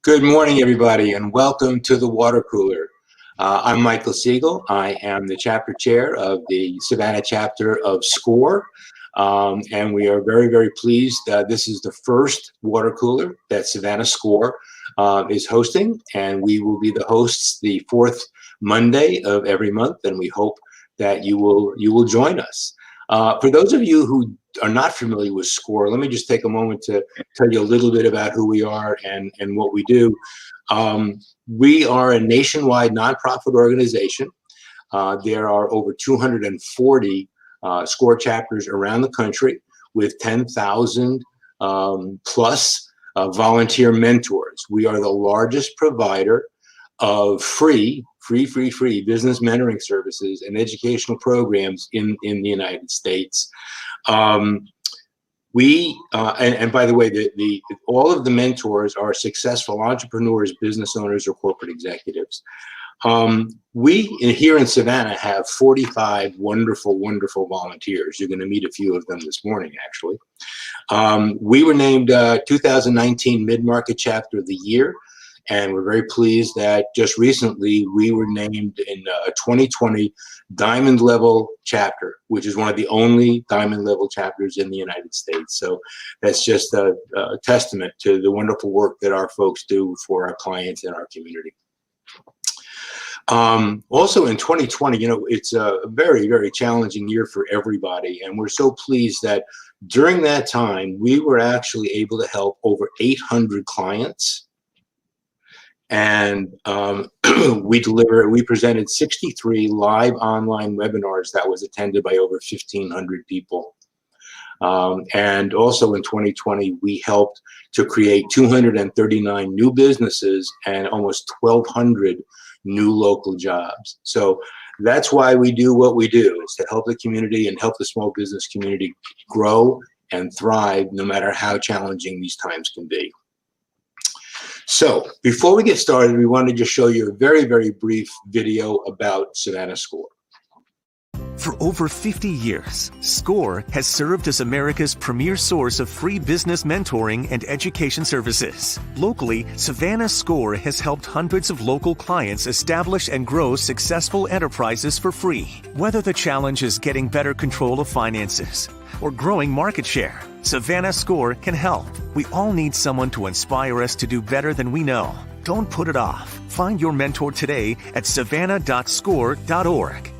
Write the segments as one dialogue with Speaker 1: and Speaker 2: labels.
Speaker 1: Good morning, everybody, and welcome to the Water Cooler. I'm Michael Siegel. I am the chapter chair of the Savannah chapter of SCORE, and we are very, very pleased. This is the first Water Cooler that Savannah SCORE is hosting, and we will be the hosts the fourth Monday of every month, and we hope that you will join us. For those of you who are not familiar with SCORE, let me just take a moment to tell you a little bit about who we are and what we do. We are a nationwide nonprofit organization. There are over 240 SCORE chapters around the country with 10,000 plus volunteer mentors. We are the largest provider of free business mentoring services and educational programs in the United States. And by the way, all of the mentors are successful entrepreneurs, business owners, or corporate executives. We here in Savannah have 45 wonderful volunteers. You're going to meet a few of them this morning, actually. We were named 2019 Mid-Market Chapter of the Year. And we're very pleased that just recently we were named in a 2020 Diamond Level chapter, which is one of the only Diamond Level chapters in the United States. So that's just a testament to the wonderful work that our folks do for our clients and our community. Also in 2020, it's a very, very challenging year for everybody. And we're so pleased that during that time, we were actually able to help over 800 clients. And we presented 63 live online webinars that was attended by over 1,500 people. And also in 2020, we helped to create 239 new businesses and almost 1,200 new local jobs. So that's why we do what we do, is to help the community and help the small business community grow and thrive no matter how challenging these times can be. So before we get started, we want to just show you a very, very brief video about Savannah SCORE.
Speaker 2: For over 50 years, SCORE has served as America's premier source of free business mentoring and education services. Locally, Savannah SCORE has helped hundreds of local clients establish and grow successful enterprises for free. Whether the challenge is getting better control of finances or growing market share, Savannah SCORE can help. We all need someone to inspire us to do better than we know. Don't put it off. Find your mentor today at savannah.score.org.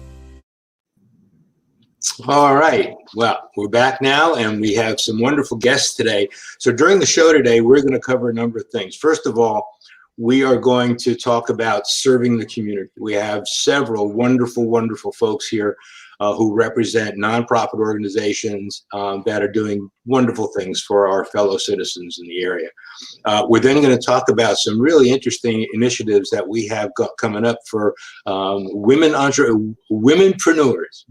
Speaker 1: All right, well, we're back now and we have some wonderful guests today. So during the show today, we're going to cover a number of things. First of all, we are going to talk about serving the community. We have several wonderful folks here who represent nonprofit organizations that are doing wonderful things for our fellow citizens in the area. We're then going to talk about some really interesting initiatives that we have got coming up for women entrepreneurs.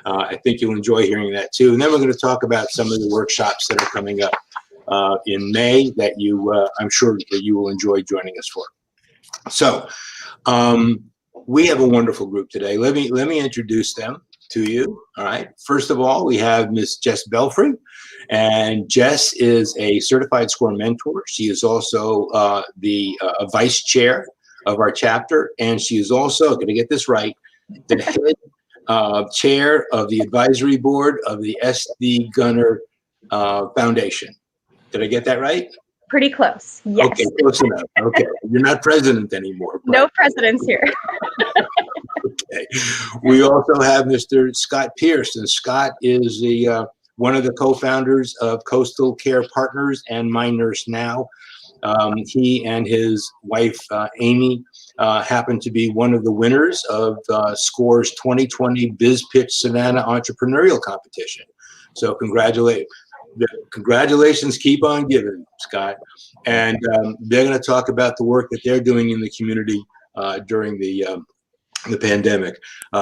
Speaker 1: I think you'll enjoy hearing that too. And then we're going to talk about some of the workshops that are coming up in May that I'm sure that you will enjoy joining us for. So we have a wonderful group today. Let me introduce them to you. All right. First of all, we have Miss Jess Belfry, and Jess is a certified SCORE mentor. She is also the vice chair of our chapter, and she is also, going to get this right, the head chair of the advisory board of the SD Gunner Foundation. Did I get that right?
Speaker 3: Pretty close. Yes.
Speaker 1: Okay, close enough. Okay, you're not president anymore. But...
Speaker 3: No presidents here.
Speaker 1: Okay. We also have Mr. Scott Pierce, and Scott is one of the co-founders of Coastal Care Partners and My Nurse Now. He and his wife, Amy, happen to be one of the winners of SCORE's 2020 Biz Pitch Savannah Entrepreneurial Competition. So congratulations, keep on giving, Scott. And they're going to talk about the work that they're doing in the community during the pandemic.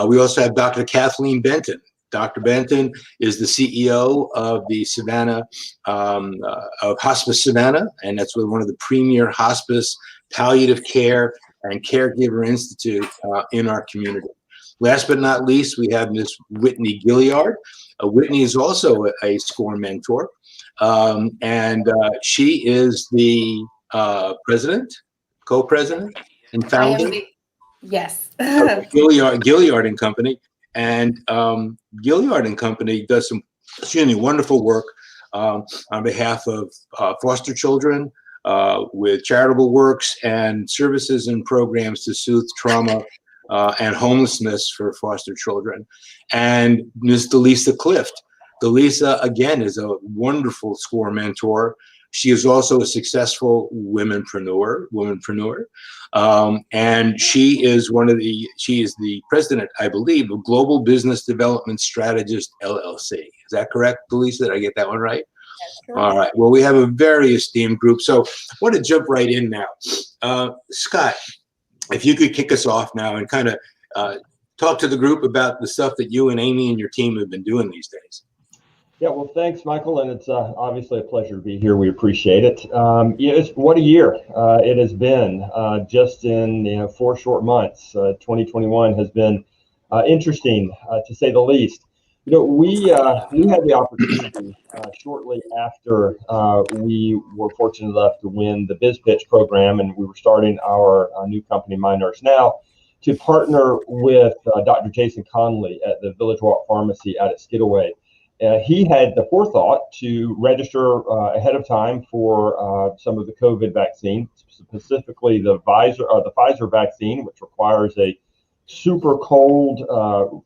Speaker 1: We also have Dr. Kathleen Benton. Dr. Benton is the CEO of the Savannah, of Hospice Savannah, and that's one of the premier hospice, palliative care, and caregiver institute in our community. Last but not least, we have Miss Whitney Gilliard. Whitney is also a SCORE mentor, and she is the president, co-president, and
Speaker 4: I am
Speaker 1: founder
Speaker 4: the, yes.
Speaker 1: of Gilliard and Company. And Gilliard and Company does some wonderful work on behalf of foster children with charitable works and services and programs to soothe trauma and homelessness for foster children. And Ms. Delisa Clift. Delisa, again, is a wonderful SCORE mentor. She is also a successful womanpreneur, and she is the president, I believe, of Global Business Development Strategist LLC. Is that correct, Delisa? Did I get that one right?
Speaker 3: That's correct.
Speaker 1: All right. Well, we have a very esteemed group. So I want to jump right in now. Scott, if you could kick us off now and kind of talk to the group about the stuff that you and Amy and your team have been doing these days.
Speaker 5: Yeah, well, thanks, Michael, and it's obviously a pleasure to be here. We appreciate it. What a year it has been. Just in 4 short months, 2021 has been interesting to say the least. We had the opportunity shortly after we were fortunate enough to win the Biz Pitch program, and we were starting our new company, My Nurse Now, to partner with Dr. Jason Conley at the Village Walk Pharmacy out at Skidaway. He had the forethought to register ahead of time for some of the COVID vaccine, specifically the Pfizer vaccine, which requires a super cold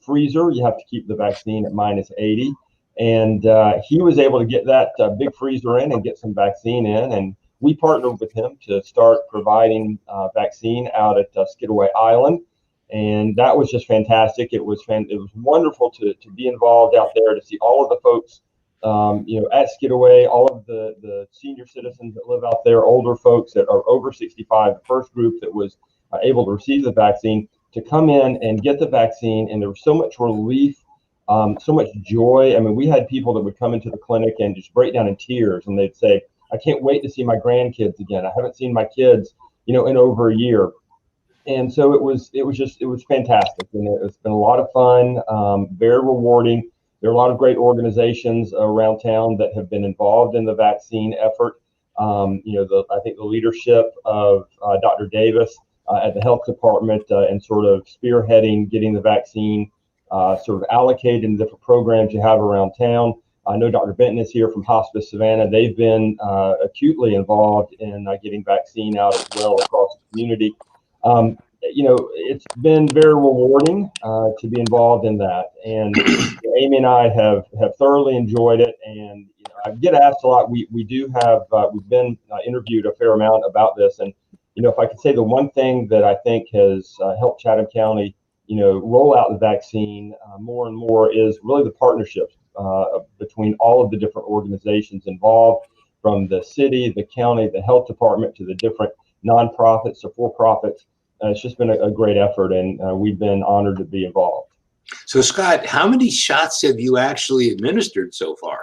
Speaker 5: freezer. You have to keep the vaccine at -80. And he was able to get that big freezer in and get some vaccine in. And we partnered with him to start providing vaccine out at Skidaway Island. And that was just fantastic. It was wonderful to be involved out there, to see all of the folks, at Skidaway, all of the senior citizens that live out there, older folks that are over 65, the first group that was able to receive the vaccine, to come in and get the vaccine. And there was so much relief, so much joy. I mean, we had people that would come into the clinic and just break down in tears, and they'd say, I can't wait to see my grandkids again. I haven't seen my kids, in over a year. And so it was fantastic, and it's been a lot of fun, very rewarding. There are a lot of great organizations around town that have been involved in the vaccine effort. I think the leadership of Dr. Davis at the health department and sort of spearheading getting the vaccine sort of allocated in different programs you have around town. I know Dr. Benton is here from Hospice Savannah. They've been acutely involved in getting vaccine out as well across the community. It's been very rewarding to be involved in that, and Amy and I have thoroughly enjoyed it. And I get asked a lot. We do have we've been interviewed a fair amount about this, and if I could say the one thing that I think has helped Chatham County roll out the vaccine more and more is really the partnerships between all of the different organizations involved, from the city, the county, the health department, to the different nonprofits or for-profits. It's just been a great effort, and we've been honored to be involved.
Speaker 1: So, Scott, how many shots have you actually administered so far?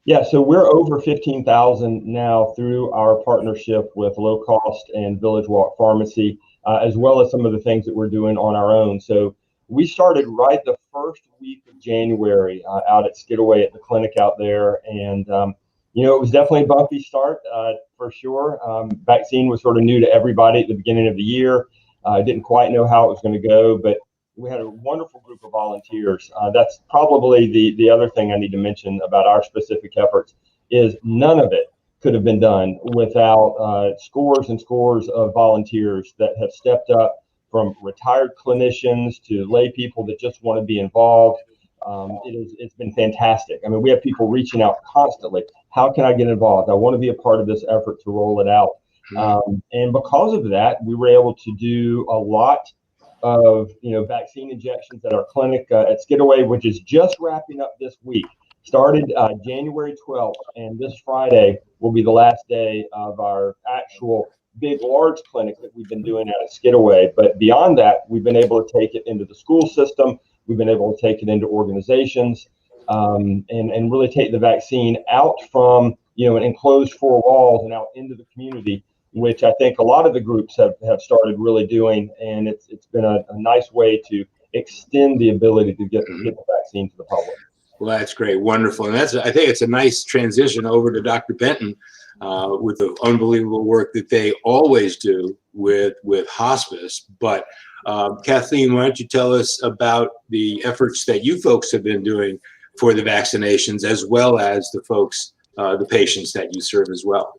Speaker 5: Yeah, so we're over 15,000 now through our partnership with Low Cost and Village Walk Pharmacy, as well as some of the things that we're doing on our own. So we started right the first week of January out at Skidaway at the clinic out there, and it was definitely a bumpy start for sure. Vaccine was sort of new to everybody at the beginning of the year. I didn't quite know how it was going to go, but we had a wonderful group of volunteers. That's probably the other thing I need to mention about our specific efforts, is none of it could have been done without scores and scores of volunteers that have stepped up, from retired clinicians to lay people that just want to be involved. It's been fantastic. I mean, we have people reaching out constantly. How can I get involved? I want to be a part of this effort to roll it out. And because of that, we were able to do a lot of vaccine injections at our clinic at Skidaway, which is just wrapping up this week. Started January 12th, and this Friday will be the last day of our actual big, large clinic that we've been doing out at Skidaway. But beyond that, we've been able to take it into the school system. We've been able to take it into organizations, and really take the vaccine out from an enclosed 4 walls and out into the community, which I think a lot of the groups have started really doing. And it's been a nice way to extend the ability to get the vaccine to the public.
Speaker 1: Well, that's great. Wonderful. And I think it's a nice transition over to Dr. Benton. with the unbelievable work that they always do with hospice. But Kathleen, why don't you tell us about the efforts that you folks have been doing for the vaccinations, as well as the folks, the patients that you serve as well?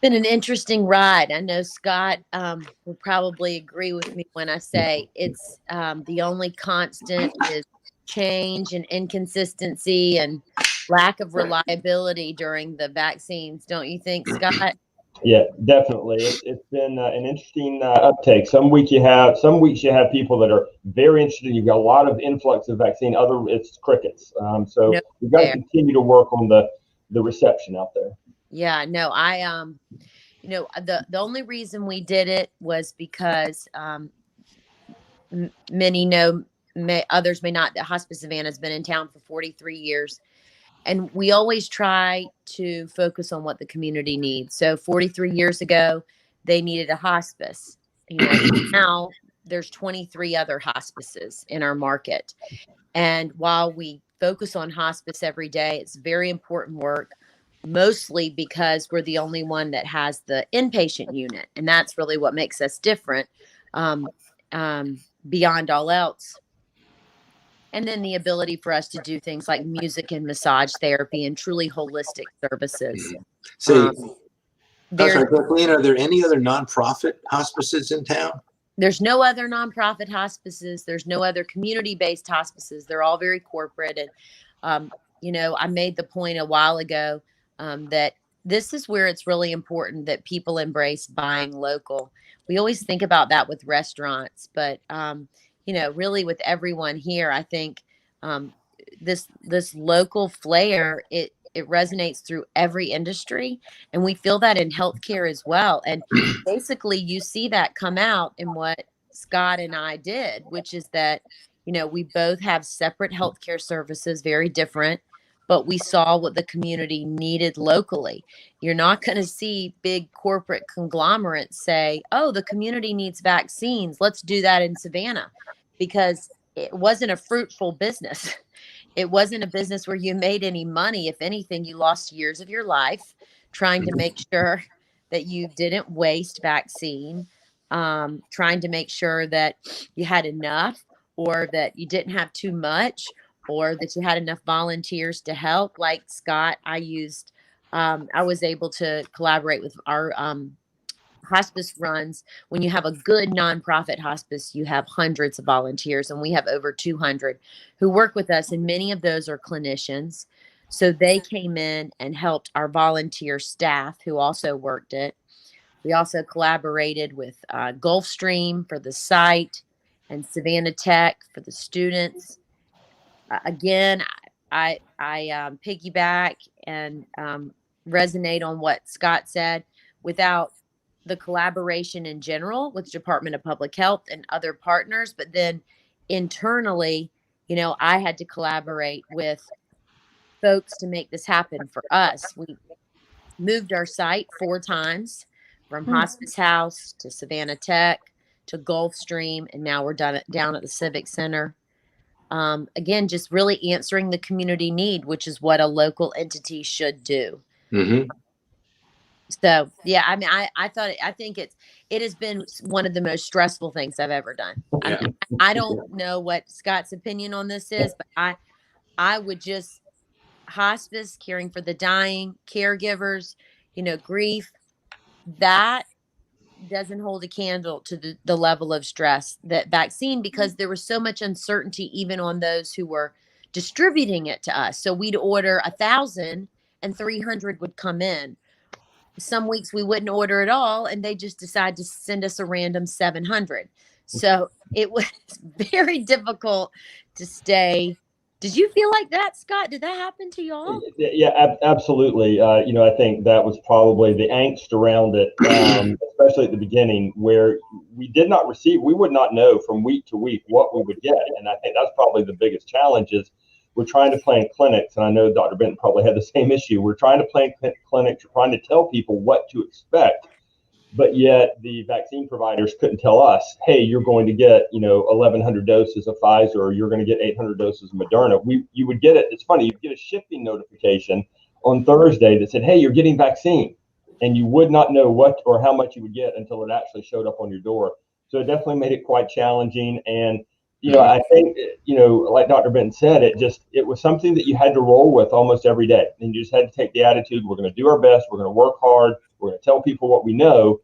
Speaker 4: Been an interesting ride. I know Scott will probably agree with me when I say it's the only constant is change and inconsistency and lack of reliability during the vaccines. Don't you think, Scott?
Speaker 5: Yeah, definitely. It's been an interesting uptake. Some weeks you have people that are very interested. You've got a lot of influx of vaccine. It's crickets. So
Speaker 4: No,
Speaker 5: we've got to continue to work on the reception out there.
Speaker 4: Yeah, no, the only reason we did it was because many know, others may not, that Hospice Savannah has been in town for 43 years. And we always try to focus on what the community needs. So 43 years ago, they needed a hospice. Now there's 23 other hospices in our market. And while we focus on hospice every day, it's very important work, mostly because we're the only one that has the inpatient unit. And that's really what makes us different beyond all else. And then the ability for us to do things like music and massage therapy and truly holistic services.
Speaker 1: So, Kathleen, are there any other nonprofit hospices in town?
Speaker 4: There's no other nonprofit hospices. There's no other community-based hospices. They're all very corporate. And, I made the point a while ago that this is where it's really important that people embrace buying local. We always think about that with restaurants, but really with everyone here, I think this local flair, it resonates through every industry, and we feel that in healthcare as well. And basically, you see that come out in what Scott and I did, which is that we both have separate healthcare services, very different, but we saw what the community needed locally. You're not going to see big corporate conglomerates say, "Oh, the community needs vaccines. Let's do that in Savannah." Because it wasn't a fruitful business. It wasn't a business where you made any money. If anything, you lost years of your life trying to make sure that you didn't waste vaccine, trying to make sure that you had enough, or that you didn't have too much, or that you had enough volunteers to help. Like Scott, I was able to collaborate with our hospice runs. When you have a good nonprofit hospice, you have hundreds of volunteers, and we have over 200 who work with us, and many of those are clinicians. So they came in and helped our volunteer staff who also worked it. We also collaborated with Gulfstream for the site and Savannah Tech for the students. Again, I piggyback and resonate on what Scott said. Without the collaboration in general with Department of Public Health and other partners, but then internally, I had to collaborate with folks to make this happen for us. We moved our site 4 times, from Hospice House to Savannah Tech to Gulfstream, and now we're down at the Civic Center. Again, just really answering the community need, which is what a local entity should do.
Speaker 1: Mm-hmm.
Speaker 4: So, yeah, I mean, I think it has been one of the most stressful things I've ever done.
Speaker 1: Yeah.
Speaker 4: I don't know what Scott's opinion on this is, but I would just hospice, caring for the dying, caregivers, grief, that doesn't hold a candle to the level of stress that vaccine, because there was so much uncertainty even on those who were distributing it to us. So we'd order 1,000 and 300 would come in. Some weeks we wouldn't order at all, and they just decide to send us a random 700. So it was very difficult to stay. Did you feel like that, Scott? Did that happen to y'all?
Speaker 5: Yeah, absolutely. I think that was probably the angst around it, especially at the beginning, where we would not know from week to week what we would get. And I think that's probably the biggest challenge is we're trying to plan clinics. And I know Dr. Benton probably had the same issue. We're trying to plan clinics, we're trying to tell people what to expect. But yet the vaccine providers couldn't tell us, hey, you're going to get, 1,100 doses of Pfizer, or you're going to get 800 doses of Moderna. You would get it. It's funny. You get a shipping notification on Thursday that said, hey, you're getting vaccine. And you would not know what or how much you would get until it actually showed up on your door. So it definitely made it quite challenging. And, I think, like Dr. Benton said, it was something that you had to roll with almost every day. And you just had to take the attitude, we're going to do our best, we're going to work hard, we're going to tell people what we know,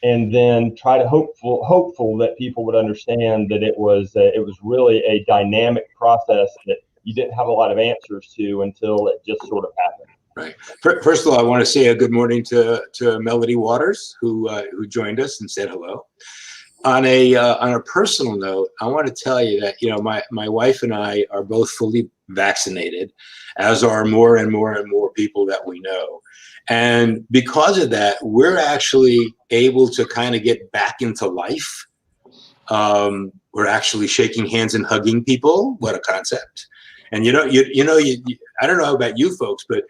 Speaker 5: and then try to hopeful that people would understand that it was really a dynamic process that you didn't have a lot of answers to until it just sort of happened.
Speaker 1: Right. First of all, I want to say a good morning to Melody Waters, who joined us and said hello. On a personal note, I want to tell you that my wife and I are both fully vaccinated, as are more and more and more people that we know. And because of that, we're actually able to kind of get back into life. We're actually shaking hands and hugging people. What a concept! And I don't know about you folks, but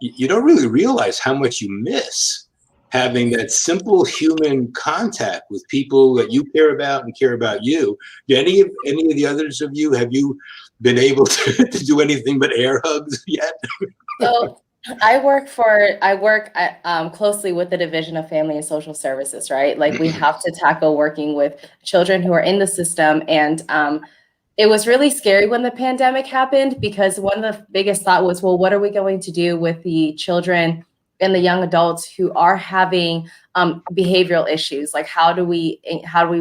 Speaker 1: you don't really realize how much you miss having that simple human contact with people that you care about and care about you. Do any of the others of you, have you been able to do anything but air hugs yet?
Speaker 6: So I work closely with the Division of Family and Social Services, right? Like we have to tackle working with children who are in the system. And it was really scary when the pandemic happened, because one of the biggest thought was, well, what are we going to do with the children and the young adults who are having behavioral issues? Like, how do we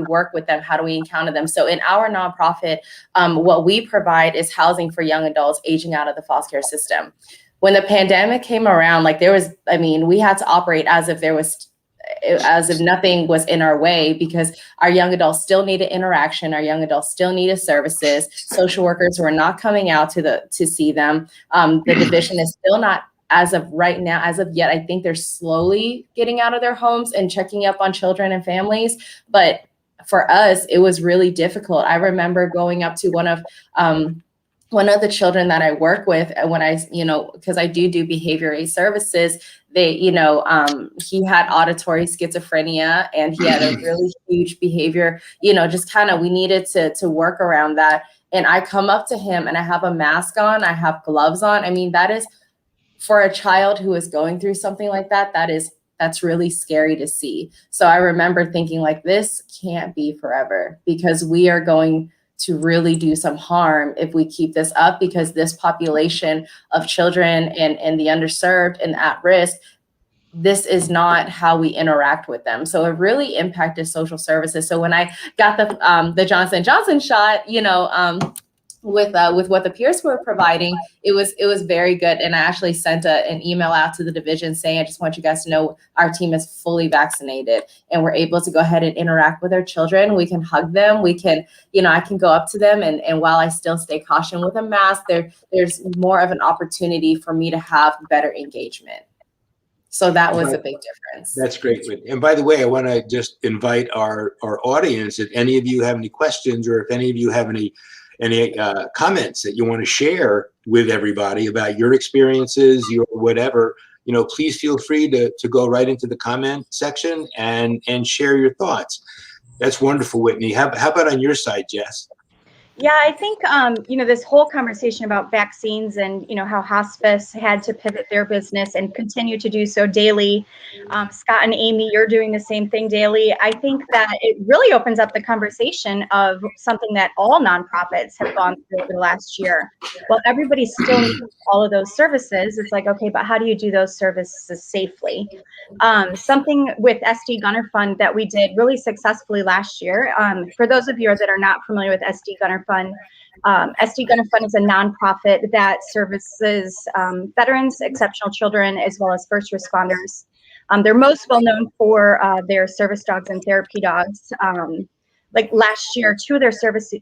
Speaker 6: work with them? How do we encounter them? So in our nonprofit, what we provide is housing for young adults aging out of the foster care system. When the pandemic came around, we had to operate as if nothing was in our way, because our young adults still needed interaction. Our young adults still needed services. Social workers were not coming out to see them. The division is still not, as of right now, as of yet, I think they're slowly getting out of their homes and checking up on children and families. But for us, it was really difficult. I remember going up to one of the children that I work with, when because I do behavior services, he had auditory schizophrenia, and he had a really huge behavior, we needed to work around that. And I come up to him and I have a mask on, I have gloves on. I mean, that is, for a child who is going through something like that, that's really scary to see. So I remember thinking, like, this can't be forever, because we are going to really do some harm if we keep this up, because this population of children and the underserved and at risk, this is not how we interact with them. So it really impacted social services. So when I got the Johnson & Johnson shot, with what the peers were providing, it was very good. And I actually sent an email out to the division saying, I just want you guys to know our team is fully vaccinated, and we're able to go ahead and interact with our children. We can hug them. We can, I can go up to them, and while I still stay cautious with a mask, there's more of an opportunity for me to have better engagement. So that was a big difference.
Speaker 1: That's great. And by the way, I want to just invite our audience, if any of you have any questions, or if any of you have any comments that you want to share with everybody about your experiences, your whatever, please feel free to go right into the comment section and share your thoughts. That's wonderful, Whitney. How about on your side, Jess?
Speaker 3: Yeah, I think, this whole conversation about vaccines and, how hospice had to pivot their business and continue to do so daily. Scott and Amy, you're doing the same thing daily. I think that it really opens up the conversation of something that all nonprofits have gone through over the last year. Well, everybody still needs all of those services. It's like, okay, but how do you do those services safely? Something with SD Gunner Fund that we did really successfully last year. For those of you that are not familiar with SD Gunner Fund, SD Gunner Fund is a nonprofit that services veterans, exceptional children, as well as first responders. They're most well known for their service dogs and therapy dogs. Like last year, two of their service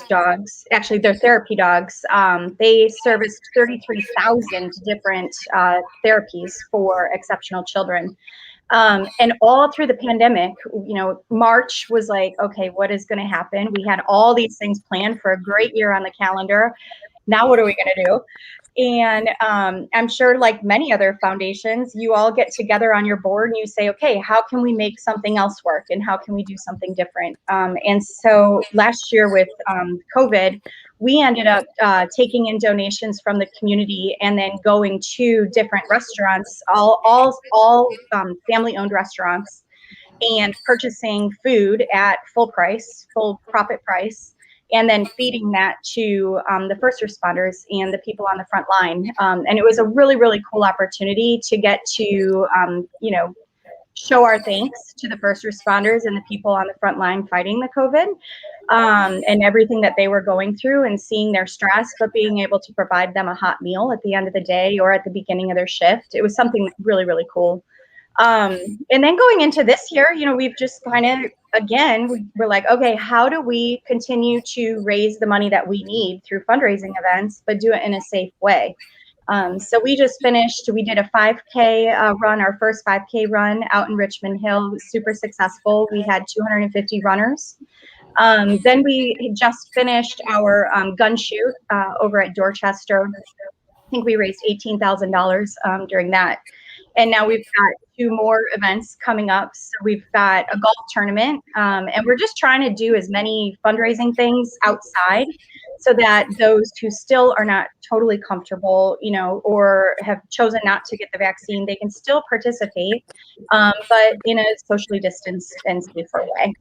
Speaker 3: dogs, actually their therapy dogs, they serviced 33,000 different therapies for exceptional children. And all through the pandemic, March was like, okay, what is going to happen? We had all these things planned for a great year on the calendar. now what are we going to do? And I'm sure, like many other foundations, you all get together on your board and you say, okay, how can we make something else work, and how can we do something different? And so last year with COVID, we ended up taking in donations from the community and then going to different restaurants, all family-owned restaurants, and purchasing food at full profit price, and then feeding that to the first responders and the people on the front line. And it was a really, really cool opportunity to get to, show our thanks to the first responders and the people on the front line fighting the COVID, and everything that they were going through, and seeing their stress, but being able to provide them a hot meal at the end of the day or at the beginning of their shift. It was something really, really cool. And then going into this year, we've just kind of, again, we're like, okay, how do we continue to raise the money that we need through fundraising events, but do it in a safe way? So we just finished, we did a 5K run, our first 5K run out in Richmond Hill. It was super successful. We had 250 runners. Then we just finished our gun shoot over at Dorchester. I think we raised $18,000 during that. And now we've got 2 more events coming up. So we've got a golf tournament, and we're just trying to do as many fundraising things outside so that those who still are not totally comfortable, or have chosen not to get the vaccine, they can still participate, but in a socially distanced and safer way.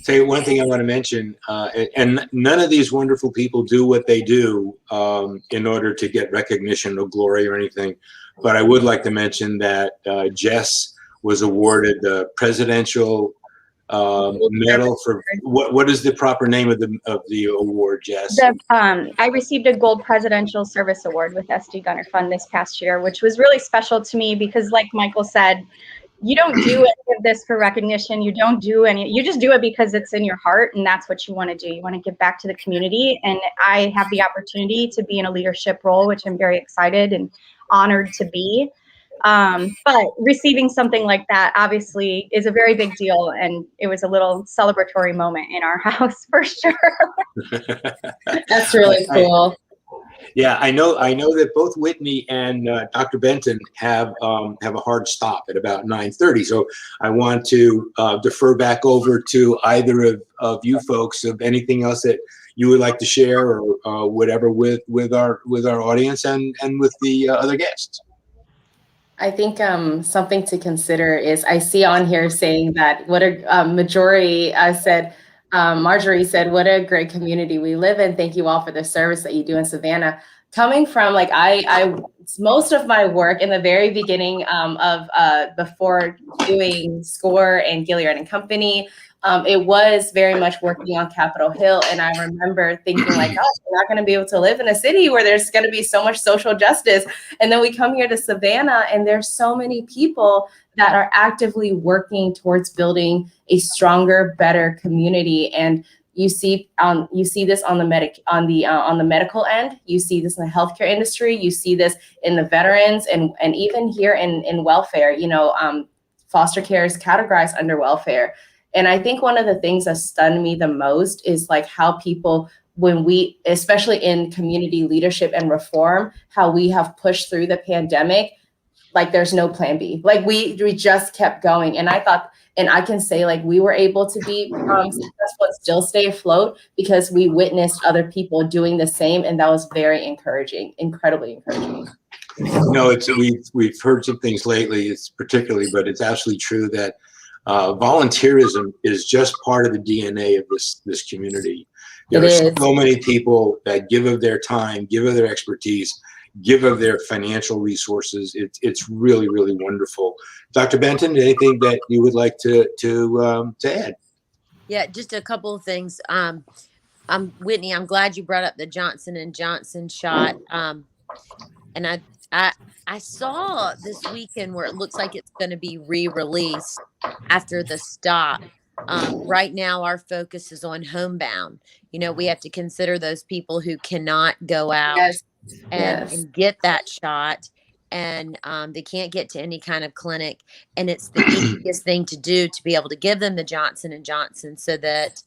Speaker 1: Say one thing I want to mention, and none of these wonderful people do what they do in order to get recognition or glory or anything. But I would like to mention that Jess was awarded the presidential medal for what is the proper name of the award, Jess?
Speaker 3: I received a gold presidential service award with SD Gunner Fund this past year, which was really special to me because, like Michael said, you don't do any of this for recognition. You don't do any, you just do it because it's in your heart and that's what you want to do. You want to give back to the community. And I have the opportunity to be in a leadership role, which I'm very excited and honored to be. But receiving something like that obviously is a very big deal. And it was a little celebratory moment in our house for sure.
Speaker 6: That's really cool.
Speaker 1: Yeah, I know that both Whitney and Dr. Benton have a hard stop at about 9:30. So I want to defer back over to either of you folks of anything else that you would like to share or whatever with our audience and with the other guests.
Speaker 6: I think something to consider is I see on here saying that what a majority said. Marjorie said, what a great community we live in. Thank you all for the service that you do in Savannah. Coming from I most of my work in the very beginning of before doing SCORE and Gilliard and Company, it was very much working on Capitol Hill. And I remember thinking like, oh, we're not going to be able to live in a city where there's going to be so much social justice. And then we come here to Savannah and there's so many people that are actively working towards building a stronger, better community. And you see this on the medical end. You see this in the healthcare industry. You see this in the veterans and even here in welfare. Foster care is categorized under welfare. And I think one of the things that stunned me the most is like how people, when we, especially in community leadership and reform, how we have pushed through the pandemic, like there's no plan B. Like we just kept going. And I thought, and I can say like we were able to be successful and still stay afloat because we witnessed other people doing the same. And that was very encouraging, incredibly encouraging.
Speaker 1: No, we've heard some things lately, but it's absolutely true that volunteerism is just part of the DNA of this community. There are so many people that give of their time, give of their expertise, give of their financial resources. It's really, really wonderful. Dr. Benton, anything that you would like to add? Yeah,
Speaker 4: just a couple of things. Whitney, I'm glad you brought up the Johnson & Johnson shot. And I saw this weekend where it looks like it's going to be re-released after the stop. Right now, our focus is on homebound. We have to consider those people who cannot go out and get that shot, and they can't get to any kind of clinic. And it's the easiest thing to do to be able to give them the Johnson & Johnson so that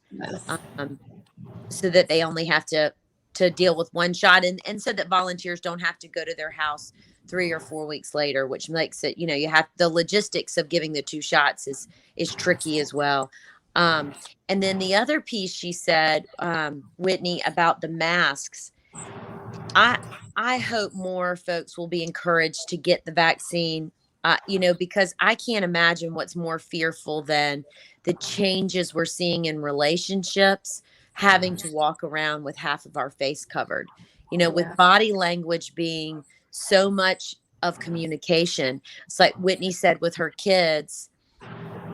Speaker 4: they only have to to deal with one shot, and so that volunteers don't have to go to their house 3 or 4 weeks later, which makes it, you have the logistics of giving the 2 shots is tricky as well. And then the other piece she said, Whitney, about the masks, I hope more folks will be encouraged to get the vaccine, because I can't imagine what's more fearful than the changes we're seeing in relationships, having to walk around with half of our face covered, with body language being so much of communication. It's like Whitney said with her kids,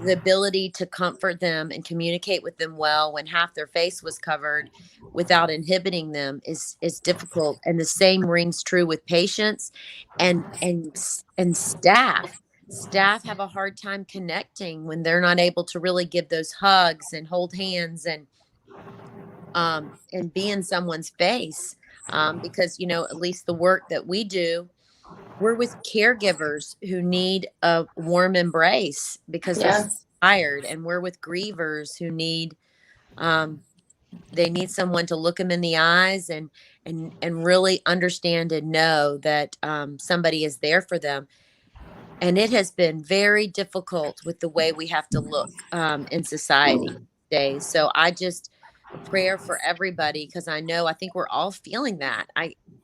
Speaker 4: the ability to comfort them and communicate with them well when half their face was covered without inhibiting them is difficult. And the same rings true with patients and staff. Staff have a hard time connecting when they're not able to really give those hugs and hold hands and be in someone's face. Because, at least the work that we do, we're with caregivers who need a warm embrace because they're tired, and we're with grievers who need they need someone to look them in the eyes and really understand and know that somebody is there for them. And it has been very difficult with the way we have to look in society today. So I just a prayer for everybody, because I think we're all feeling that.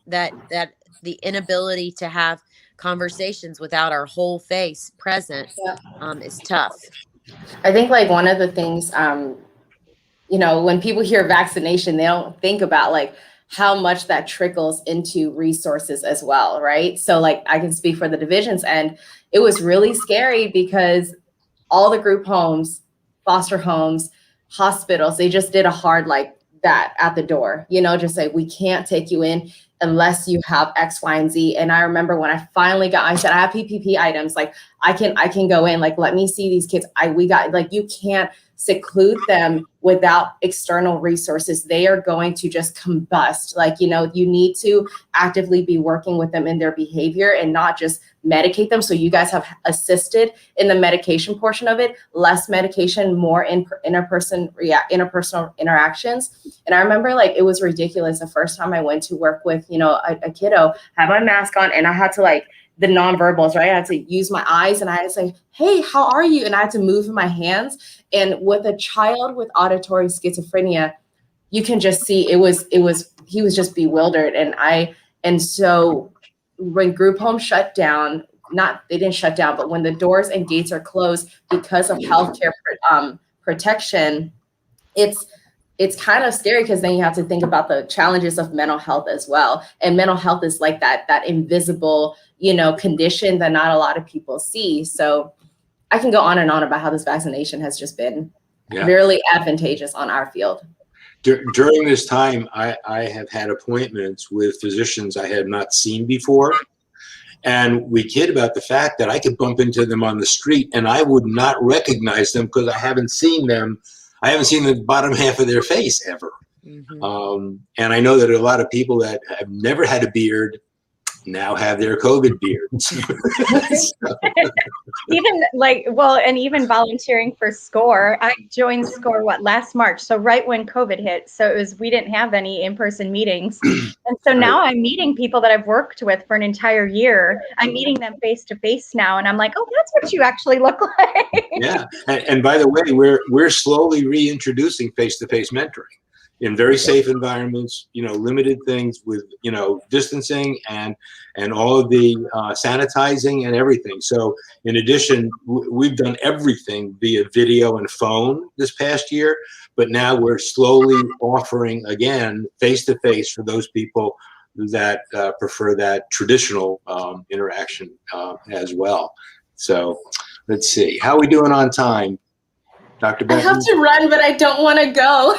Speaker 4: That the inability to have conversations without our whole face present is tough.
Speaker 6: I think like one of the things, when people hear vaccination, they don't think about like how much that trickles into resources as well, right? So like I can speak for the divisions, and it was really scary because all the group homes, foster homes, hospitals, they just did a hard like that at the door, just like, we can't take you in unless you have X, Y, and Z. And I remember when I finally I said, I have PPP items, like I can go in, like, let me see these kids. You can't seclude them without external resources. They are going to just combust. You need to actively be working with them in their behavior and not just medicate them. So you guys have assisted in the medication portion of it, less medication, more interpersonal interactions. And I remember it was ridiculous. The first time I went to work with, a kiddo, had my mask on, and I had to the nonverbals, right? I had to use my eyes, and I had to say, hey, how are you? And I had to move my hands. And with a child with auditory schizophrenia, you can just see he was just bewildered. And so when group homes shut down, they didn't shut down, but when the doors and gates are closed because of healthcare protection, it's kind of scary, because then you have to think about the challenges of mental health as well. And mental health is like that invisible, condition that not a lot of people see. So I can go on and on about how this vaccination has just been really advantageous on our field.
Speaker 1: During this time, I have had appointments with physicians I had not seen before. And we kid about the fact that I could bump into them on the street and I would not recognize them because I haven't seen them. I haven't seen the bottom half of their face ever. Mm-hmm. And I know that a lot of people that have never had a beard now have their COVID beards.
Speaker 3: Even volunteering for SCORE. I joined SCORE last March, so right when COVID hit. So we didn't have any in-person meetings, and so now I'm meeting people that I've worked with for an entire year. I'm meeting them face to face now, and I'm like, oh, that's what you actually look like. Yeah,
Speaker 1: and by the way, we're slowly reintroducing face-to-face mentoring in very safe environments, limited things with, distancing and all of the sanitizing and everything. So in addition, we've done everything via video and phone this past year, but now we're slowly offering again face-to-face for those people that prefer that traditional interaction as well. So let's see, how are we doing on time? Dr. Beckman?
Speaker 6: I have to run, but I don't want to go.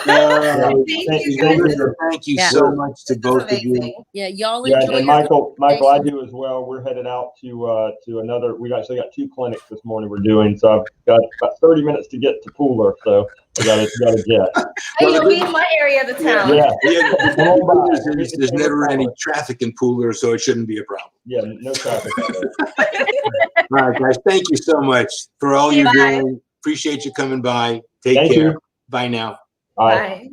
Speaker 1: Thank you so much to both of you.
Speaker 4: Yeah, y'all enjoy.
Speaker 5: And Michael, I do as well. We're headed out to another. We've actually got 2 clinics this morning we're doing, so I've got about 30 minutes to get to Pooler. So I got to jet.
Speaker 6: Hey, you'll be in my area of the town.
Speaker 1: There's never any traffic in Pooler, so it shouldn't be a problem.
Speaker 5: Yeah, no traffic.
Speaker 1: All right, guys. Thank you so much for all you're doing. Appreciate you coming by. Take care. Bye now.
Speaker 6: Bye.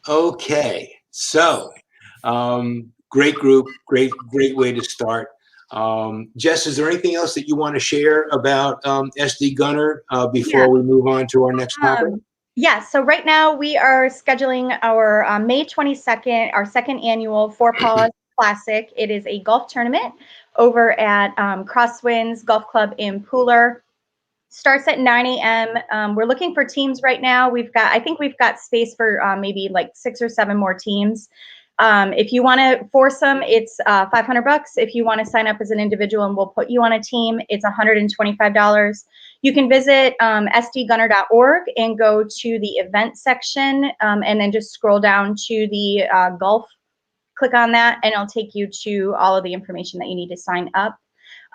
Speaker 1: Okay. So, great group, great way to start. Jess, is there anything else that you want to share about SD Gunner before we move on to our next topic?
Speaker 3: Yeah, so right now we are scheduling our May 22nd, our second annual Four Paws Classic. It is a golf tournament over at Crosswinds Golf Club in Pooler. Starts at 9 a.m. We're looking for teams right now. I think we've got space for maybe like 6 or 7 more teams. If you want to foursome, it's $500. If you want to sign up as an individual and we'll put you on a team, it's $125. You can visit sdgunner.org and go to the event section and then just scroll down to the golf. Click on that and it'll take you to all of the information that you need to sign up.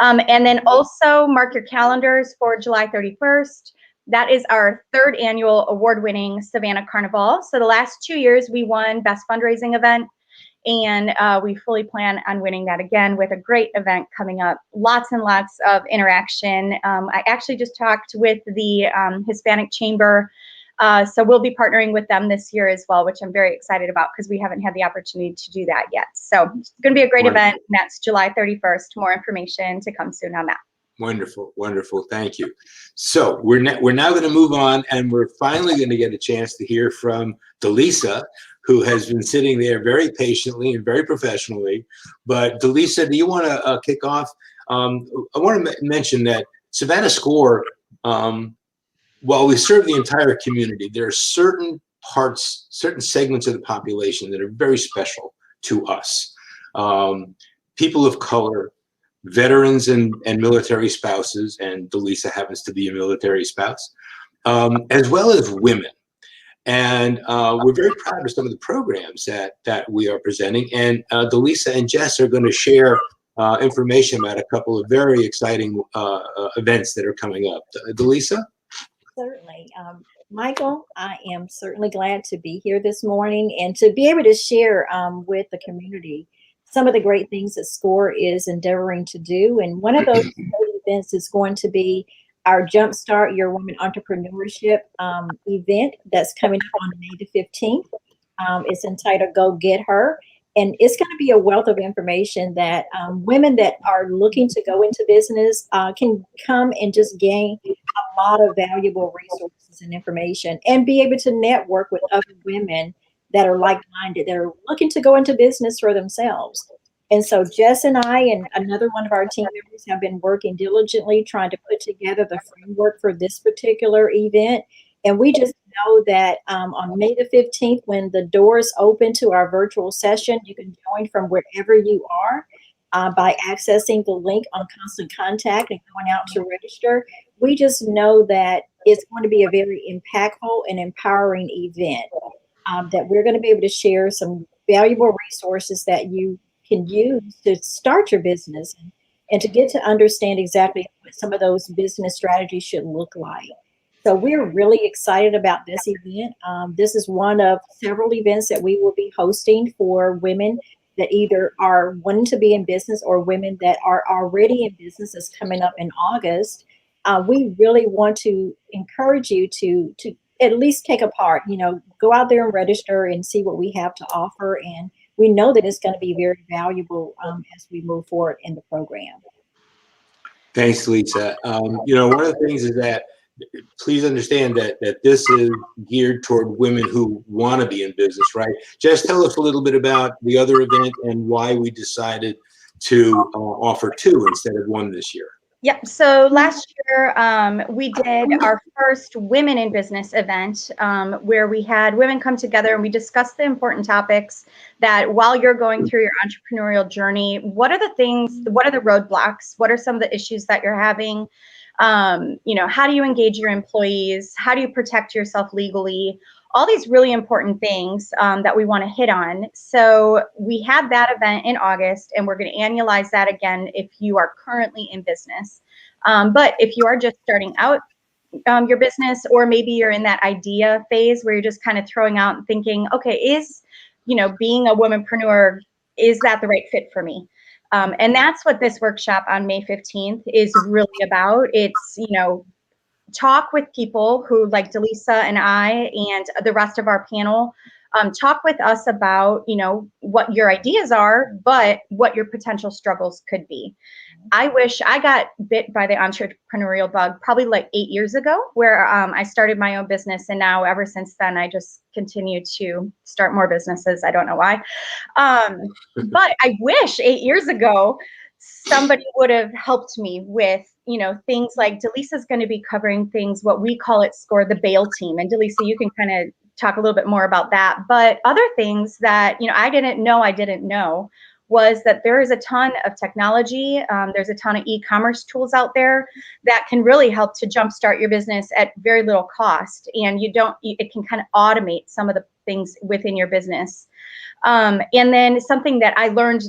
Speaker 3: And then also mark your calendars for July 31st. That is our 3rd annual award-winning Savannah Carnival. So the last 2 years we won Best Fundraising Event, and we fully plan on winning that again with a great event coming up. Lots and lots of interaction. I actually just talked with the Hispanic Chamber, so we'll be partnering with them this year as well, which I'm very excited about because we haven't had the opportunity to do that yet. So it's going to be a great event, and that's July 31st. More information to come soon on that.
Speaker 1: Wonderful, wonderful. Thank you. So we're now going to move on, and we're finally going to get a chance to hear from Delisa, who has been sitting there very patiently and very professionally. But Delisa, do you want to kick off? I want to mention that Savannah SCORE, while we serve the entire community, there are certain parts, certain segments of the population that are very special to us. People of color, veterans and military spouses, and Delisa happens to be a military spouse, as well as women. And we're very proud of some of the programs that we are presenting. And Delisa and Jess are going to share information about a couple of very exciting events that are coming up. Delisa?
Speaker 7: Certainly. Michael, I am certainly glad to be here this morning and to be able to share with the community some of the great things that SCORE is endeavoring to do. And one of those events is going to be our Jumpstart Your Woman Entrepreneurship event that's coming up on May the 15th. It's entitled Go Get Her. And it's going to be a wealth of information that women that are looking to go into business can come and just gain a lot of valuable resources and information and be able to network with other women that are like-minded, that are looking to go into business for themselves. And so Jess and I and another one of our team members have been working diligently trying to put together the framework for this particular event. And we just know that on May the 15th, when the doors open to our virtual session, you can join from wherever you are by accessing the link on Constant Contact and going out to register. We just know that it's going to be a very impactful and empowering event, that we're going to be able to share some valuable resources that you can use to start your business and to get to understand exactly what some of those business strategies should look like. So we're really excited about this event. This is one of several events that we will be hosting for women that either are wanting to be in business or women that are already in business. That's coming up in August. We really want to encourage you to at least take a part, go out there and register and see what we have to offer. And we know that it's going to be very valuable as we move forward in the program.
Speaker 1: Thanks, Lisa. One of the things is that please understand that this is geared toward women who want to be in business, right? Just tell us a little bit about the other event and why we decided to offer 2 instead of 1 this year.
Speaker 3: Yep. So last year we did our first Women in Business event where we had women come together and we discussed the important topics that while you're going through your entrepreneurial journey, what are the roadblocks? What are some of the issues that you're having? How do you engage your employees? How do you protect yourself legally? All these really important things that we want to hit on. So we had that event in August, and we're going to annualize that again if you are currently in business. But if you are just starting out your business, or maybe you're in that idea phase where you're just kind of throwing out and thinking, okay, is being a womanpreneur, is that the right fit for me? And that's what this workshop on May 15th is really about. It's, talk with people who, like Delisa and I and the rest of our panel, Talk with us about, what your ideas are, but what your potential struggles could be. I wish I got bit by the entrepreneurial bug probably like 8 years ago, where I started my own business. And now ever since then, I just continue to start more businesses. I don't know why. But I wish 8 years ago, somebody would have helped me with, things like Delisa's going to be covering things, what we call at SCORE, the bail team. And Delisa, you can kind of talk a little bit more about that. But other things that, I didn't know was that there is a ton of technology. There's a ton of e-commerce tools out there that can really help to jumpstart your business at very little cost. And it can kind of automate some of the things within your business. And then something that I learned,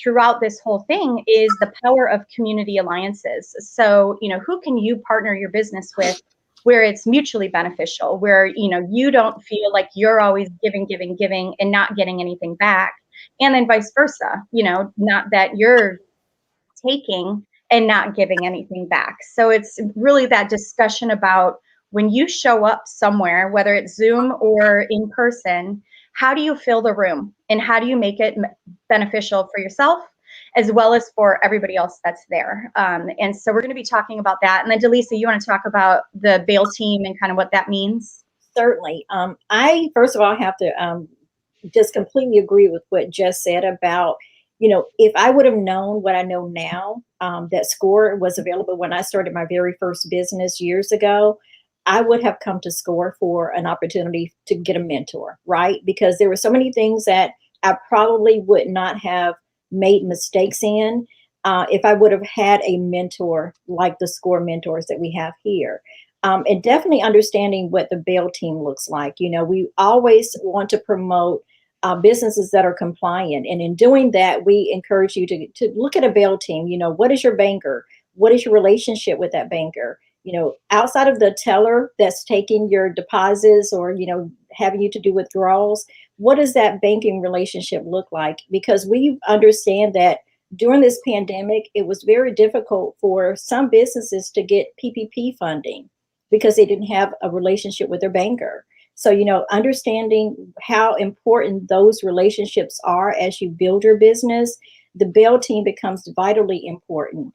Speaker 3: throughout this whole thing is the power of community alliances. So, who can you partner your business with where it's mutually beneficial, where, you don't feel like you're always giving and not getting anything back. And then vice versa, not that you're taking and not giving anything back. So it's really that discussion about when you show up somewhere, whether it's Zoom or in person, how do you fill the room and how do you make it beneficial for yourself as well as for everybody else that's there? And so we're going to be talking about that. And then Delisa, you want to talk about the bail team and kind of what that means?
Speaker 7: Certainly. I, first of all, have to just completely agree with what Jess said about, if I would have known what I know now, that SCORE was available when I started my very first business years ago, I would have come to SCORE for an opportunity to get a mentor, right? Because there were so many things that I probably would not have made mistakes in if I would have had a mentor like the SCORE mentors that we have here. And definitely understanding what the bail team looks like. We always want to promote businesses that are compliant. And in doing that, we encourage you to look at a bail team. What is your banker? What is your relationship with that banker? Outside of the teller that's taking your deposits or, having you to do withdrawals, what does that banking relationship look like? Because we understand that during this pandemic, it was very difficult for some businesses to get PPP funding because they didn't have a relationship with their banker. So, understanding how important those relationships are as you build your business, the bail team becomes vitally important.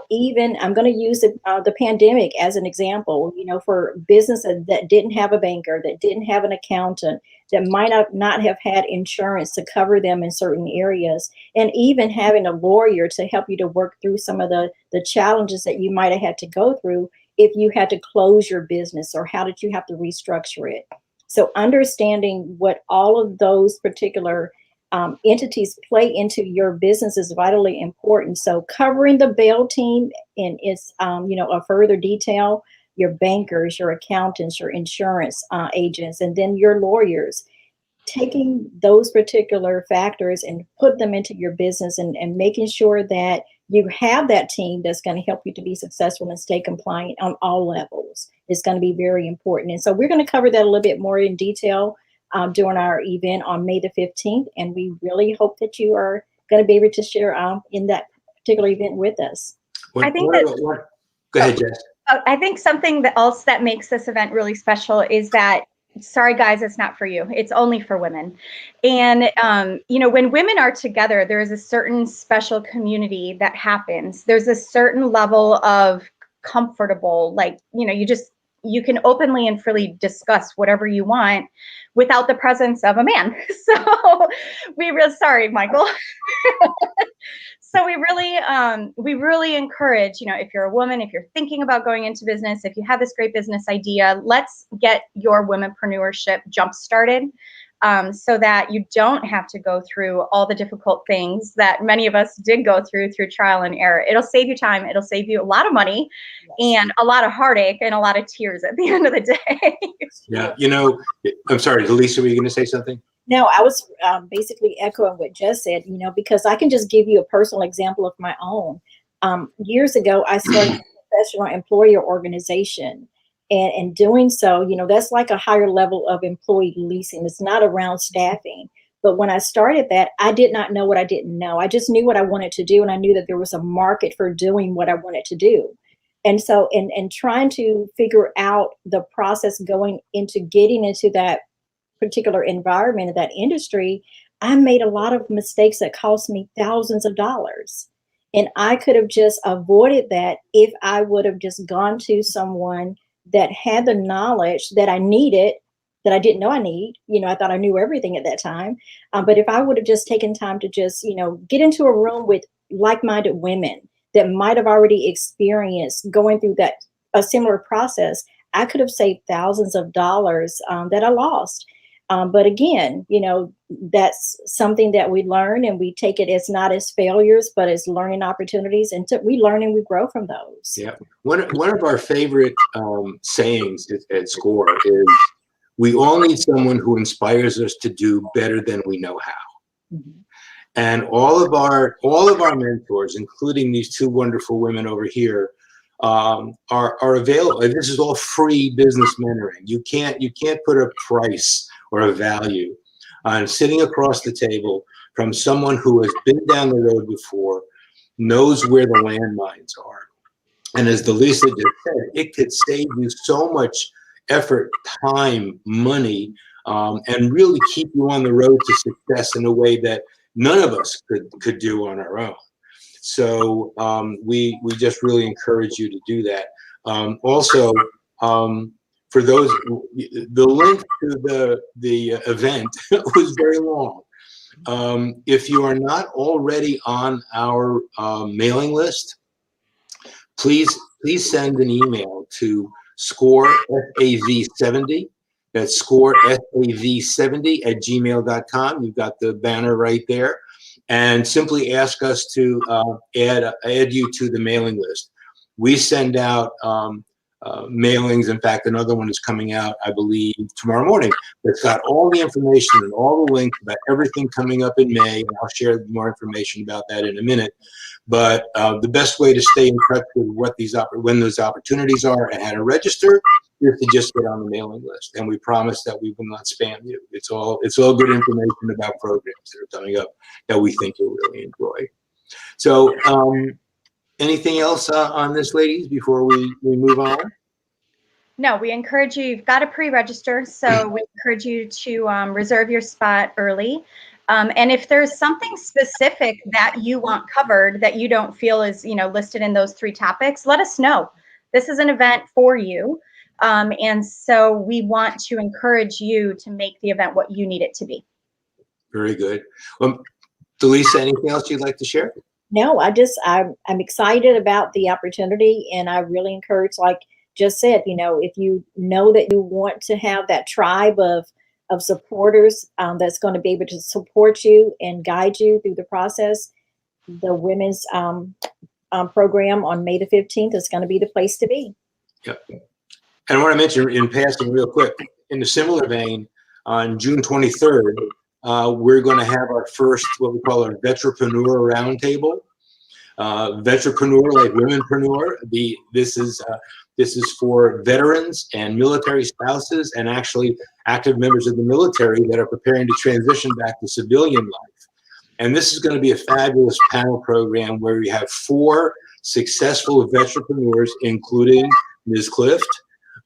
Speaker 7: Even I'm going to use the pandemic as an example, for businesses that didn't have a banker, that didn't have an accountant, that might not have had insurance to cover them in certain areas, and even having a lawyer to help you to work through some of the challenges that you might have had to go through if you had to close your business or how did you have to restructure it. So understanding what all of those particular entities play into your business is vitally important. So covering the bail team in its, a further detail, your bankers, your accountants, your insurance agents, and then your lawyers, taking those particular factors and put them into your business and making sure that you have that team that's going to help you to be successful and stay compliant on all levels is going to be very important. And so we're going to cover that a little bit more in detail during our event on May the 15th. And we really hope that you are going to be able to share in that particular event with us.
Speaker 3: Go ahead,
Speaker 1: Jess.
Speaker 3: I think something else that makes this event really special is that, sorry guys, it's not for you. It's only for women. And, when women are together, there is a certain special community that happens. There's a certain level of comfortable, like, you can openly and freely discuss whatever you want without the presence of a man. So sorry, Michael. So we really encourage, if you're a woman, if you're thinking about going into business, if you have this great business idea, let's get your womenpreneurship jump started. So that you don't have to go through all the difficult things that many of us did go through trial and error. It'll save you time. It'll save you a lot of money and a lot of heartache and a lot of tears at the end of the day.
Speaker 1: Yeah. I'm sorry, Delisa, were you going to say something?
Speaker 7: No, I was basically echoing what Jess said, because I can just give you a personal example of my own. Years ago, I started a professional employer organization. And in doing so, that's like a higher level of employee leasing. It's not around staffing. But when I started that, I did not know what I didn't know. I just knew what I wanted to do. And I knew that there was a market for doing what I wanted to do. And so in trying to figure out the process going into getting into that particular environment in that industry, I made a lot of mistakes that cost me thousands of dollars. And I could have just avoided that if I would have just gone to someone that had the knowledge that I needed, that I didn't know I need. I thought I knew everything at that time. But if I would have just taken time to just, get into a room with like-minded women that might have already experienced going through a similar process, I could have saved thousands of dollars that I lost. But again, that's something that we learn, and we take it as not as failures, but as learning opportunities. And we learn and we grow from those.
Speaker 1: Yeah. One of our favorite sayings at SCORE is, we all need someone who inspires us to do better than we know how.
Speaker 7: Mm-hmm.
Speaker 1: And all of our mentors, including these two wonderful women over here, are available. This is all free business mentoring. You can't put a price or a value on sitting across the table from someone who has been down the road before, knows where the landmines are. And as Delisa just said, it could save you so much effort, time, money, and really keep you on the road to success in a way that none of us could do on our own. So we just really encourage you to do that. Also, for those, the link to the event was very long. If you are not already on our mailing list, please send an email to SCORE SAV70. That's SCORE SAV70 at gmail.com. You've got the banner right there. And simply ask us to add you to the mailing list. We send out mailings. In fact, another one is coming out, I believe, tomorrow morning. It's got all the information and all the links about everything coming up in May. And I'll share more information about that in a minute. But the best way to stay in touch with when those opportunities are and how to register is to just get on the mailing list. And we promise that we will not spam you. It's all good information about programs that are coming up that we think you'll really enjoy. So anything else on this, ladies, before we move on?
Speaker 3: No, we encourage you. You've got to pre-register, so we encourage you to reserve your spot early. And if there's something specific that you want covered that you don't feel is listed in those 3 topics, let us know. This is an event for you, and so we want to encourage you to make the event what you need it to be. Very good.
Speaker 1: Delisa, anything else you'd like to share?
Speaker 7: No, I'm excited about the opportunity, and I really encourage, like just said, if you know that you want to have that tribe of supporters that's going to be able to support you and guide you through the process, the women's program on May the 15th is going to be the place to be.
Speaker 1: Yep. And I want to mention in passing real quick, in a similar vein, on June 23rd, we're going to have our first, what we call our Veteranpreneur Roundtable. Veteranpreneur, like womenpreneur. This is for veterans and military spouses and actually active members of the military that are preparing to transition back to civilian life. And this is going to be a fabulous panel program where we have 4 successful veteranpreneurs, including Ms. Clift,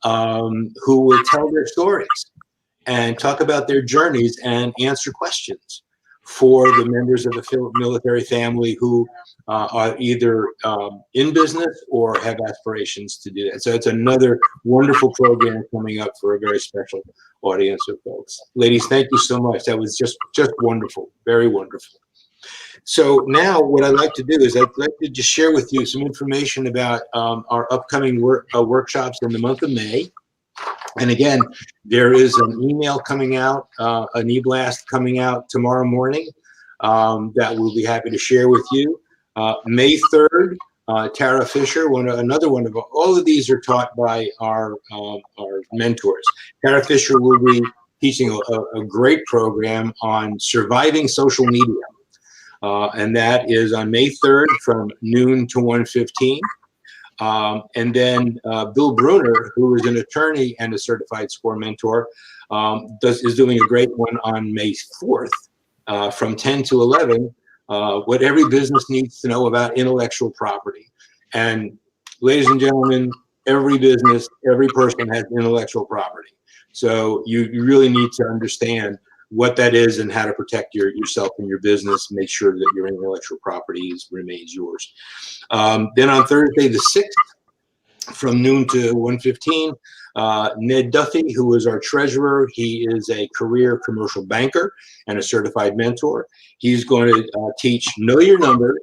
Speaker 1: who will tell their stories and talk about their journeys and answer questions for the members of the military family who are either in business or have aspirations to do that. So it's another wonderful program coming up for a very special audience of folks. Ladies, thank you so much. That was just wonderful, very wonderful. So now what I'd like to do is I'd like to just share with you some information about our upcoming workshops in the month of May. And again, there is an email coming out, an e-blast coming out tomorrow morning that we'll be happy to share with you. May 3rd, Tara Fisher, another one of all of these are taught by our mentors. Tara Fisher will be teaching a great program on surviving social media. And that is on May 3rd from noon to 1:15. And then Bill Bruner, who is an attorney and a certified SCORE mentor, is doing a great one on May 4th from 10 to 11, what every business needs to know about intellectual property. And ladies and gentlemen, every business, every person has intellectual property. So you really need to understand what that is and how to protect yourself and your business, make sure that your intellectual property remains yours. Then on Thursday the 6th, from noon to 1:15, Ned Duffy, who is our treasurer, he is a career commercial banker and a certified mentor. He's going to teach Know Your Numbers,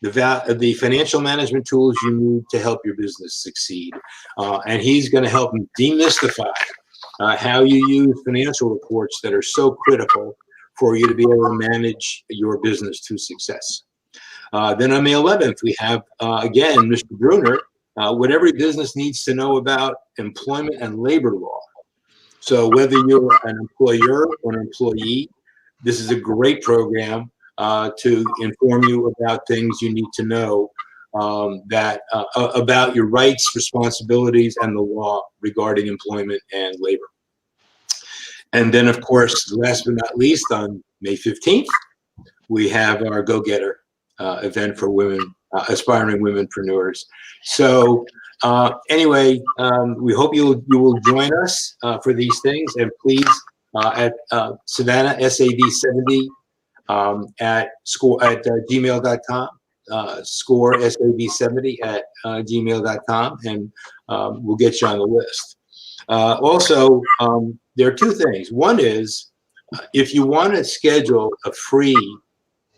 Speaker 1: the financial management tools you need to help your business succeed. And he's going to help demystify how you use financial reports that are so critical for you to be able to manage your business to success. Then on May 11th, we have, again, Mr. Bruner, what every business needs to know about employment and labor law. So whether you're an employer or an employee, this is a great program to inform you about things you need to know about your rights, responsibilities, and the law regarding employment and labor. And then, of course, last but not least, on May 15th, we have our Go-Getter event for women, aspiring womenpreneurs. So anyway, we hope you will join us for these things, and please at Savannah SAV70 at gmail.com, score SAV70 at gmail.com, and we'll get you on the list. Also, there are two things. One is, if you want to schedule a free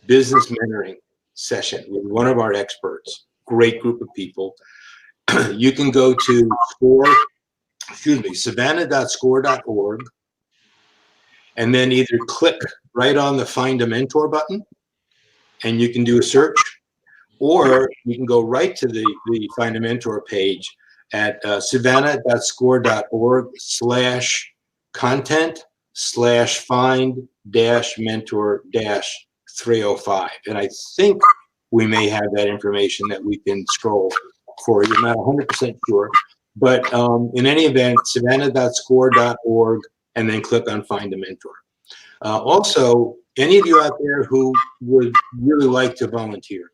Speaker 1: business mentoring session with one of our experts, great group of people, you can go to savannah.score.org, and then either click right on the Find a Mentor button, and you can do a search, or you can go right to the Find a Mentor page at savannah.score.org/content/find-mentor-305. And I think we may have that information that we can scroll for you. I'm not 100% sure. But in any event, savannah.score.org, and then click on Find a Mentor. Also, any of you out there who would really like to volunteer,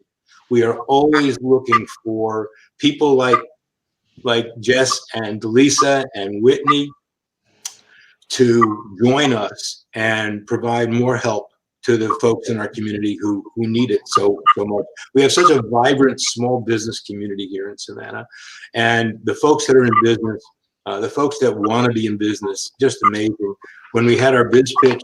Speaker 1: we are always looking for people like Jess and Delisa and Whitney to join us and provide more help to the folks in our community who need it so much. We have such a vibrant small business community here in Savannah, and the folks that are in business, the folks that want to be in business, just amazing. When we had our Biz Pitch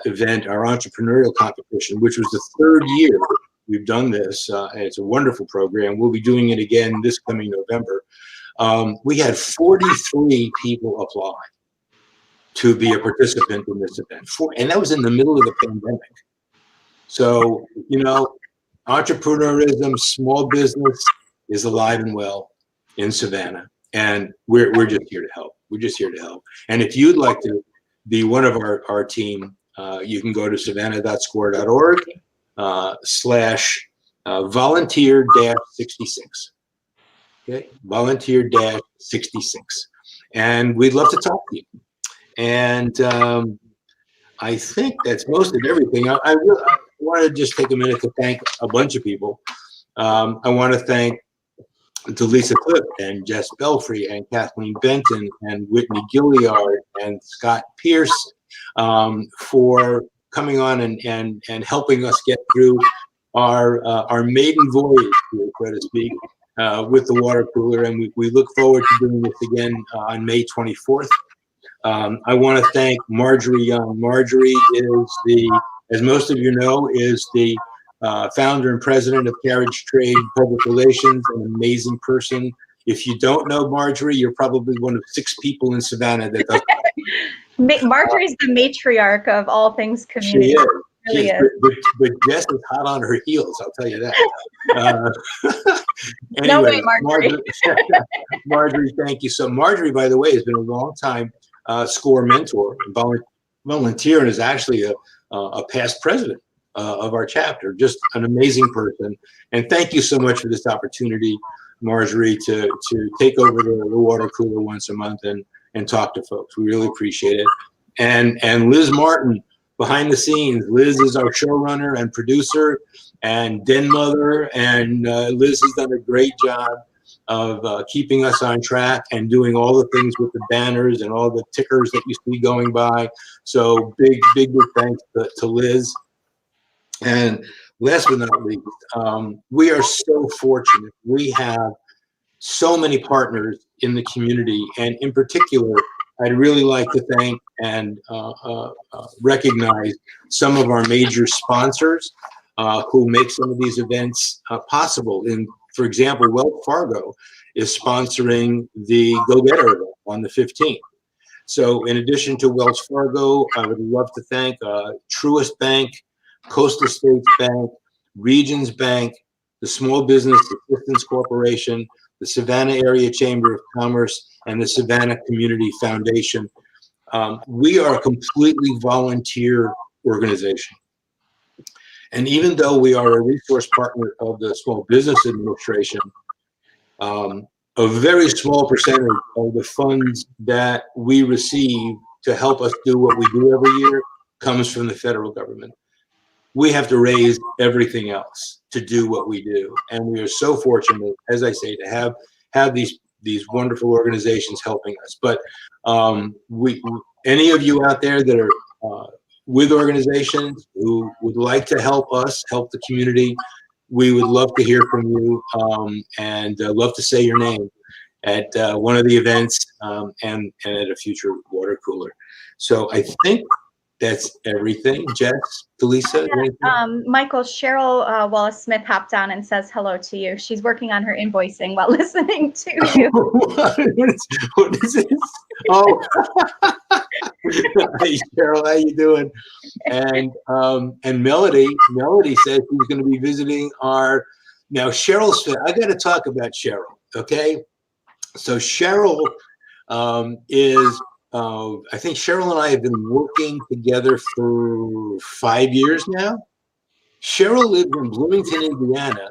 Speaker 1: event, our entrepreneurial competition, which was the 3rd year we've done this, and it's a wonderful program. We'll be doing it again this coming November. We had 43 people apply to be a participant in this event, and that was in the middle of the pandemic. So, you know, entrepreneurism, small business is alive and well in Savannah, and we're just here to help. We're just here to help. And if you'd like to be one of our team, you can go to savannah.score.org /volunteer-66. Okay, volunteer-66. And we'd love to talk to you. And I think that's most of everything. I want to just take a minute to thank a bunch of people. I want to thank Delisa Clip and Jess Belfry and Kathleen Benton and Whitney Gilliard and Scott Pierce for coming on and helping us get through our maiden voyage, so to speak, with the water cooler. And we look forward to doing this again on May 24th. I want to thank Marjorie Young. Marjorie is as most of you know, is the founder and president of Carriage Trade Public Relations, an amazing person. If you don't know Marjorie, you're probably one of 6 people in Savannah that does.
Speaker 3: Marjorie's the matriarch of all things community.
Speaker 1: She is. But Jess is hot on her heels, I'll tell you that. Anyway,
Speaker 3: No way, Marjorie.
Speaker 1: Marjorie, thank you. So Marjorie, by the way, has been a long time SCORE mentor, volunteer, and is actually a past president of our chapter. Just an amazing person. And thank you so much for this opportunity, Marjorie, to take over the water cooler once a month and talk to folks. We really appreciate it. And Liz Martin, behind the scenes. Liz is our showrunner and producer and den mother, and Liz has done a great job of keeping us on track and doing all the things with the banners and all the tickers that you see going by. So big thanks to Liz. And last but not least, we are so fortunate. We have so many partners in the community, and in particular, I'd really like to thank and recognize some of our major sponsors who make some of these events possible. For example, Wells Fargo is sponsoring the Go Getter event on the 15th. So in addition to Wells Fargo, I would love to thank Truist Bank, Coastal States Bank, Regions Bank, the Small Business Assistance Corporation, the Savannah Area Chamber of Commerce, and the Savannah Community Foundation. We are a completely volunteer organization. And even though we are a resource partner of the Small Business Administration, a very small percentage of the funds that we receive to help us do what we do every year comes from the federal government. We have to raise everything else to do what we do. And we are so fortunate, as I say, to have these wonderful organizations helping us. But any of you out there that are with organizations who would like to help us, help the community, we would love to hear from you and love to say your name at one of the events and at a future water cooler. So I think that's everything. Jess, Delisa?
Speaker 3: Michael, Cheryl Wallace-Smith hopped on and says hello to you. She's working on her invoicing while listening to you.
Speaker 1: What is this? Oh, hey Cheryl, how you doing? And Melody says she's going to be visiting our. Now Cheryl said, I got to talk about Cheryl. Okay, so Cheryl is. I think Cheryl and I have been working together for 5 years now. Cheryl lived in Bloomington, Indiana,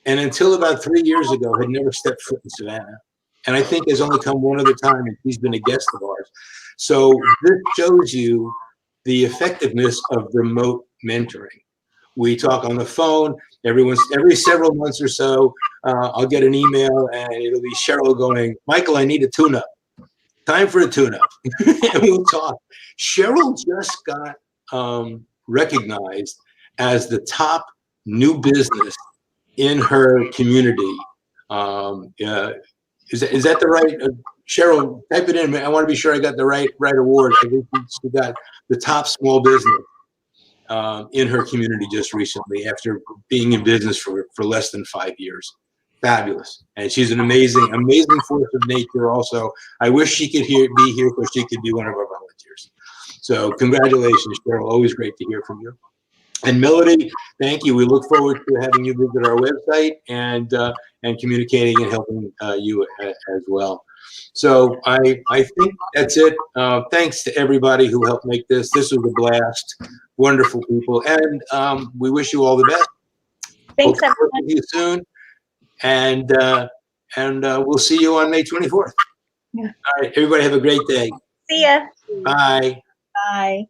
Speaker 1: and until about 3 years ago had never stepped foot in Savannah. And I think has only come one other time, and she's been a guest of ours. So this shows you the effectiveness of remote mentoring. We talk on the phone. Every several months or so, I'll get an email, and it'll be Cheryl going, Michael, I need a tune-up. Time for a tune-up. And we'll talk. Cheryl just got recognized as the top new business in her community. Is that the right? Cheryl, type it in. I want to be sure I got the right award. I think she got the top small business in her community just recently after being in business for less than 5 years. Fabulous. And she's an amazing force of nature also. I wish she could be here so she could be one of our volunteers. So congratulations, Cheryl. Always great to hear from you. And Melody, thank you. We look forward to having you visit our website and communicating and helping you as well. So I think that's it. Thanks to everybody who helped make this. This was a blast. Wonderful people. And we wish you all the best.
Speaker 3: Thanks,
Speaker 1: Hope to
Speaker 3: everyone.
Speaker 1: work with you soon. And we'll see you on May 24th.
Speaker 3: Yeah.
Speaker 1: All right, everybody have a great day.
Speaker 3: See ya.
Speaker 1: Bye.
Speaker 7: Bye.